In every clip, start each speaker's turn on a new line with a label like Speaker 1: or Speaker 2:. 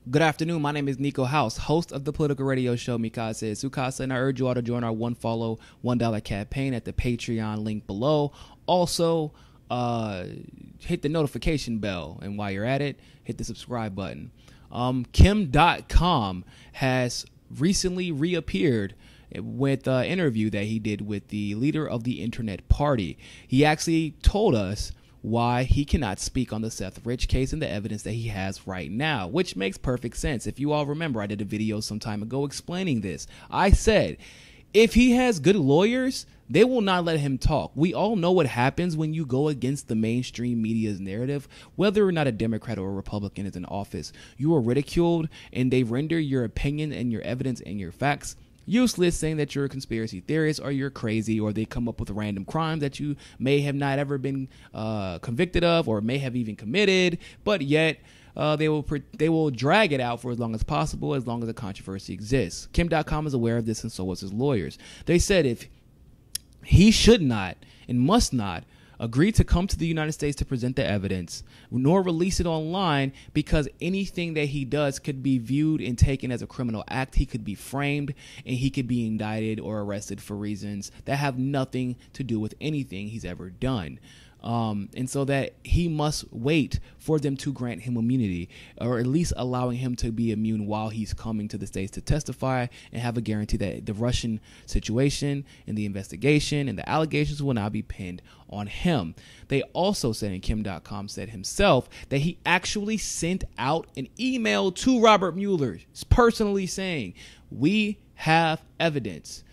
Speaker 1: Good afternoon. My name is Niko House, host of the political radio show Mikasa Sukasa, and I urge you all to join our one follow, $1 campaign at the Patreon link below. Also, hit the notification bell, and while you're at it, hit the subscribe button. Dotcom has recently reappeared with an interview that he did with the leader of the Internet Party. He actually told us why he cannot speak on the Seth Rich case and the evidence that he has right now, which makes perfect sense. If you all remember, I did a video some time ago explaining this. I said, if he has good lawyers, they will not let him talk. We all know what happens when you go against the mainstream media's narrative. Whether or not a Democrat or a Republican is in office, you are ridiculed and they render your opinion and your evidence and your facts useless, saying that you're a conspiracy theorist or you're crazy, or they come up with random crimes that you may have not ever been convicted of or may have even committed, but yet they will drag it out for as long as possible, as long as the controversy exists. Kim.com is aware of this, and so is his lawyers. They said if he should not and must not agree to come to the United States to present the evidence, nor release it online, because anything that he does could be viewed and taken as a criminal act. He could be framed and he could be indicted or arrested for reasons that have nothing to do with anything he's ever done. And so that he must wait for them to grant him immunity, or at least allowing him to be immune while he's coming to the States to testify, and have a guarantee that the Russian situation and the investigation and the allegations will not be pinned on him. They also said, and Kim.com said himself, that he actually sent out an email to Robert Mueller personally saying, we have evidence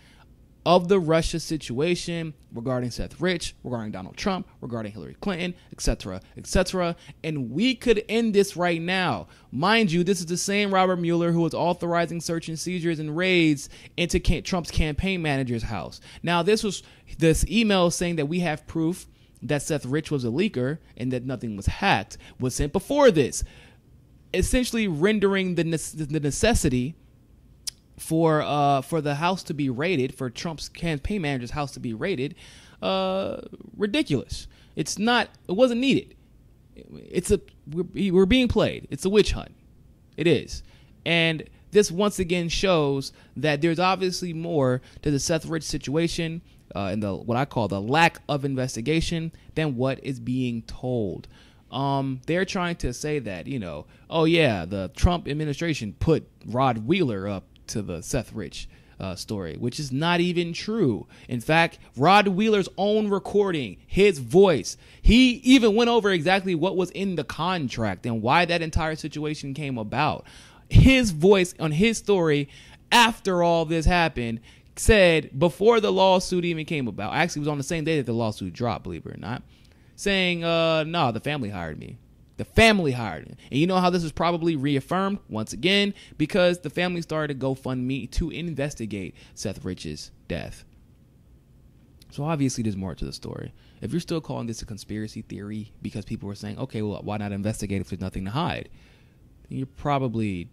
Speaker 1: of the Russia situation regarding Seth Rich, regarding Donald Trump, regarding Hillary Clinton, etc., etc., and we could end this right now. Mind you, this is the same Robert Mueller who was authorizing search and seizures and raids into Trump's campaign manager's house. Now, this email saying that we have proof that Seth Rich was a leaker and that nothing was hacked was sent before this, essentially rendering the necessity for the house to be raided, for Trump's campaign manager's house to be raided, ridiculous. It wasn't needed. We're being played. It's a witch hunt. It is. And this once again shows that there's obviously more to the Seth Rich situation and what I call the lack of investigation than what is being told. They're trying to say that, oh yeah, the Trump administration put Rod Wheeler up to the Seth Rich story, which is not even true. In fact, Rod Wheeler's own recording, his voice, he even went over exactly what was in the contract and why that entire situation came about. His voice on his story after all this happened said, before the lawsuit even came about, actually it was on the same day that the lawsuit dropped, believe it or not, saying, no, the family hired me. The family hired him. And you know how this was probably reaffirmed once again? Because the family started a GoFundMe to investigate Seth Rich's death. So obviously there's more to the story. If you're still calling this a conspiracy theory because people were saying, okay, well, why not investigate if there's nothing to hide? Then you're probably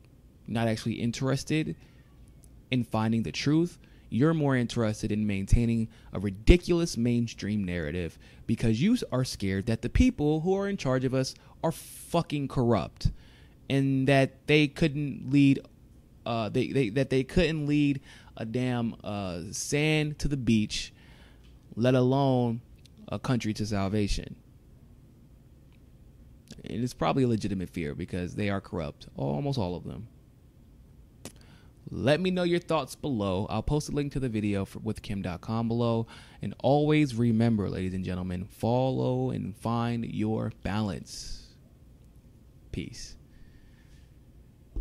Speaker 1: not actually interested in finding the truth. You're more interested in maintaining a ridiculous mainstream narrative because you are scared that the people who are in charge of us are fucking corrupt, and that they couldn't lead they couldn't lead a damn sand to the beach, let alone a country to salvation. And it's probably a legitimate fear because they are corrupt, almost all of them. Let me know your thoughts below. I'll post a link to the video with Kim.com below. And always remember, ladies and gentlemen, follow and find your balance. Peace.